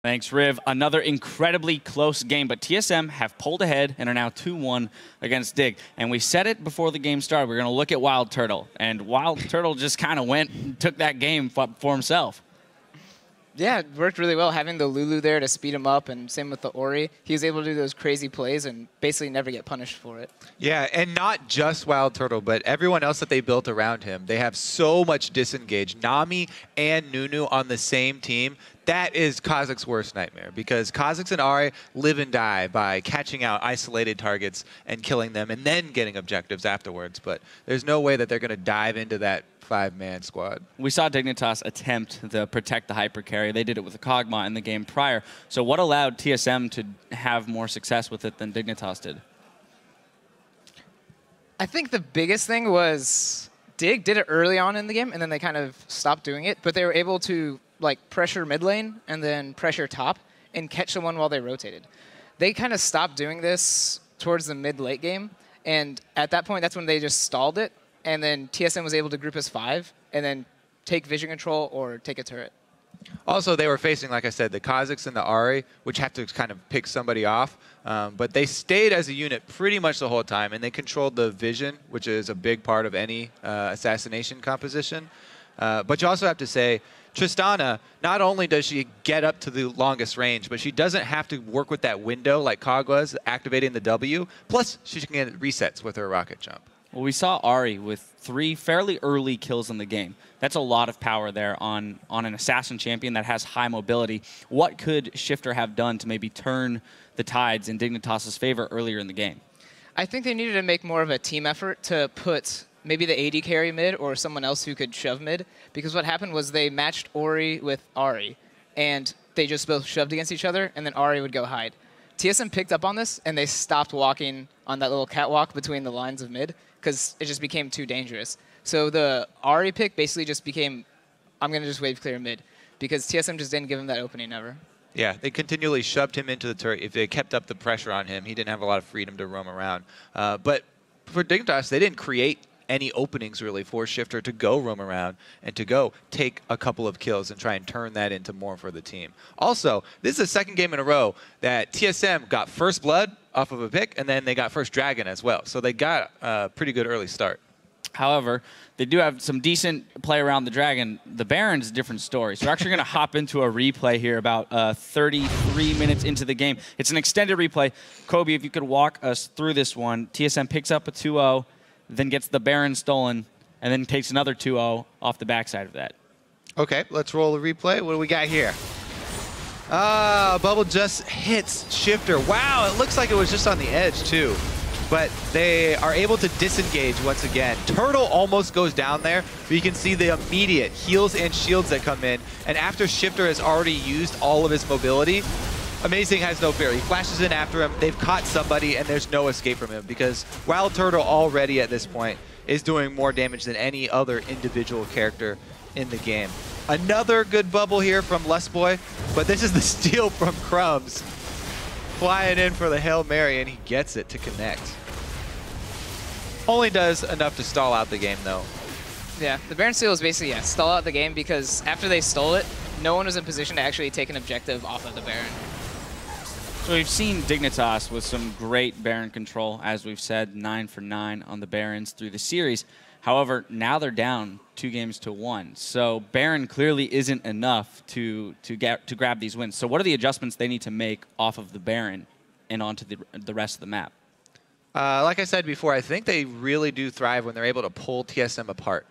Thanks, Riv. Another incredibly close game, but TSM have pulled ahead and are now 2-1 against Dig. And we said it before the game started. We're going to look at Wild Turtle. And Wild Turtle just kind of went and took that game for himself. Yeah, it worked really well having the Lulu there to speed him up, and same with the Ori. He was able to do those crazy plays and basically never get punished for it. Yeah, and not just Wild Turtle, but everyone else that they built around him. They have so much disengage. Nami and Nunu on the same team. That is Kha'Zix's worst nightmare, because Kha'Zix and Ahri live and die by catching out isolated targets and killing them and then getting objectives afterwards. But there's no way that they're going to dive into that 5-man squad. We saw Dignitas attempt to protect the hyper carry. They did it with a Kog'Maw in the game prior. So what allowed TSM to have more success with it than Dignitas did? I think the biggest thing was Dig did it early on in the game, and then they kind of stopped doing it. But they were able to pressure mid lane and then pressure top and catch someone while they rotated. They kind of stopped doing this towards the mid-late game, and at that point, that's when they just stalled it. And then TSM was able to group as 5 and then take vision control or take a turret. Also, they were facing, like I said, the Kha'Zix and the Ahri, which have to kind of pick somebody off. But they stayed as a unit pretty much the whole time, and they controlled the vision, which is a big part of any assassination composition. But you also have to say, Tristana, not only does she get up to the longest range, but she doesn't have to work with that window like Kog was, activating the W. Plus, she can get resets with her rocket jump. Well, we saw Ahri with 3 fairly early kills in the game. That's a lot of power there on an assassin champion that has high mobility. What could Shifter have done to maybe turn the tides in Dignitas' favor earlier in the game? I think they needed to make more of a team effort to put maybe the AD carry mid or someone else who could shove mid, because what happened was they matched Ori with Ahri, and they just both shoved against each other, and then Ahri would go hide. TSM picked up on this, and they stopped walking on that little catwalk between the lines of mid, because it just became too dangerous. So the Ahri pick basically just became, I'm going to just wave clear mid, because TSM just didn't give him that opening ever. Yeah, they continually shoved him into the turret. If they kept up the pressure on him, he didn't have a lot of freedom to roam around. But for Dignitas, they didn't create any openings really for Shifter to go roam around and to go take a couple of kills and try and turn that into more for the team. Also, this is the second game in a row that TSM got first blood off of a pick, and then they got first dragon as well. So they got a pretty good early start. However, they do have some decent play around the dragon. The Baron's a different story. So we're actually going to hop into a replay here about 33 minutes into the game. It's an extended replay. Kobe, if you could walk us through this one. TSM picks up a 2-0. Then gets the Baron stolen, and then takes another 2-0 off the backside of that. Okay, let's roll the replay. What do we got here? Bubble just hits Shifter. Wow, it looks like it was just on the edge, too. But they are able to disengage once again. Turtle almost goes down there, but you can see the immediate heals and shields that come in. And after Shifter has already used all of his mobility, Amazing has no fear. He flashes in after him. They've caught somebody, and there's no escape from him, because Wild Turtle already at this point is doing more damage than any other individual character in the game. Another good bubble here from Lustboy, but this is the steal from Crumbs. Flying in for the Hail Mary, and he gets it to connect. Only does enough to stall out the game, though. Yeah, the Baron steal is basically, stall out the game, because after they stole it, no one was in position to actually take an objective off of the Baron. So we've seen Dignitas with some great Baron control, as we've said, 9 for 9 on the Barons through the series. However, now they're down 2-1. So Baron clearly isn't enough to grab these wins. So what are the adjustments they need to make off of the Baron and onto the rest of the map? Like I said before, I think they really do thrive when they're able to pull TSM apart.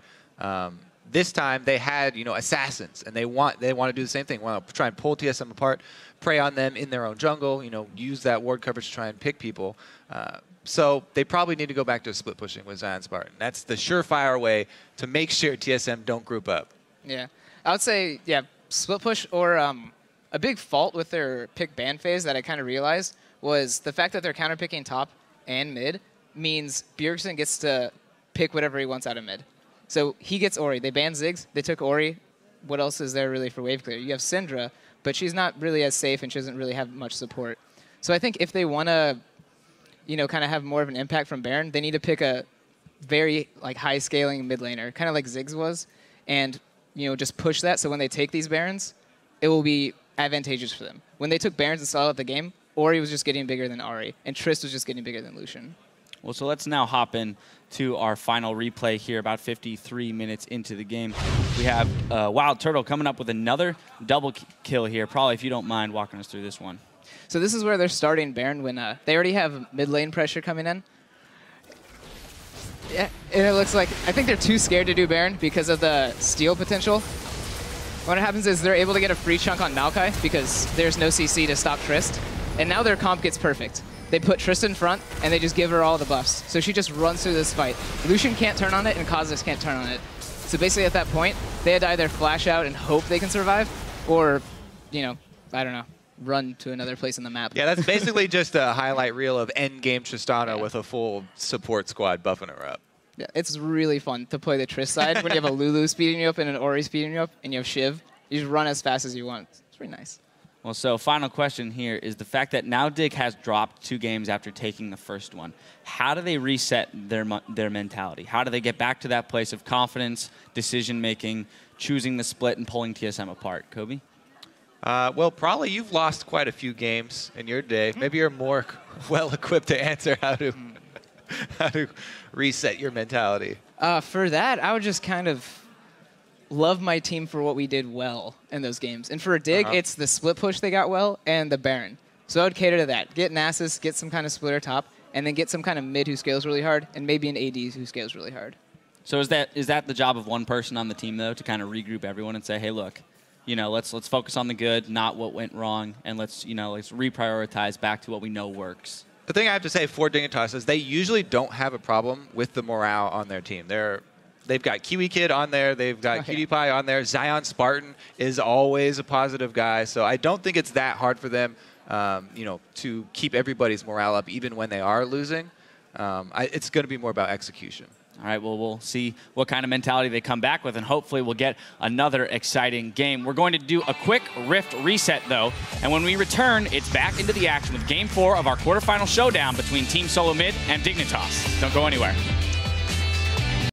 This time they had, assassins, and they want to do the same thing. Want to try and pull TSM apart, prey on them in their own jungle, use that ward coverage to try and pick people. So they probably need to go back to split pushing with Zion Spartan. That's the surefire way to make sure TSM don't group up. Yeah, I would say, split push, or a big fault with their pick ban phase that I kind of realized was the fact that they're counterpicking top and mid means Bjergsen gets to pick whatever he wants out of mid. So he gets Ori. They banned Ziggs. They took Ori. What else is there really for wave clear? You have Syndra, but she's not really as safe, and she doesn't really have much support. So I think if they want to, kind of have more of an impact from Baron, they need to pick a very high scaling mid laner, kind of like Ziggs was, and just push that. So when they take these Barons, it will be advantageous for them. When they took Barons and style out the game, Ori was just getting bigger than Ahri, and Trist was just getting bigger than Lucian. Well, so let's now hop in to our final replay here, about 53 minutes into the game. We have Wild Turtle coming up with another double kill here. Probably, if you don't mind walking us through this one. So this is where they're starting Baron when they already have mid lane pressure coming in. Yeah, and it looks like, I think they're too scared to do Baron because of the steal potential. What happens is they're able to get a free chunk on Maokai because there's no CC to stop Trist. And now their comp gets perfect. They put Trist in front, and they just give her all the buffs. So she just runs through this fight. Lucian can't turn on it, and Kha'Zix can't turn on it. So basically at that point, they had to either flash out and hope they can survive, or, you know, I don't know, run to another place on the map. Yeah, that's basically just a highlight reel of endgame Tristana with a full support squad buffing her up. Yeah, it's really fun to play the Trist side when you have a Lulu speeding you up and an Ori speeding you up, and you have Shiv. You just run as fast as you want. It's pretty nice. Well, so final question here is the fact that now Dig has dropped 2 games after taking the first one. How do they reset their mentality? How do they get back to that place of confidence, decision-making, choosing the split, and pulling TSM apart? Kobe? Well, Prolly, you've lost quite a few games in your day. Maybe you're more well-equipped to answer how to reset your mentality. For that, I would just kind of love my team for what we did well in those games. And for a Dig, it's the split push they got well and the Baron. So I would cater to that. Get Nasus, get some kind of splitter top, and then get some kind of mid who scales really hard, and maybe an AD who scales really hard. So is that the job of one person on the team, though, to kind of regroup everyone and say, hey, look, you know, let's focus on the good, not what went wrong, and let's reprioritize back to what we know works? The thing I have to say for Dignitas is they usually don't have a problem with the morale on their team. They've got Kiwi Kid on there. They've got QtPie on there. Zion Spartan is always a positive guy. So I don't think it's that hard for them, you know, to keep everybody's morale up even when they are losing. It's going to be more about execution. All right, well, we'll see what kind of mentality they come back with, and hopefully we'll get another exciting game. We're going to do a quick Rift reset, though, and when we return, it's back into the action with Game 4 of our quarterfinal showdown between Team Solo Mid and Dignitas. Don't go anywhere.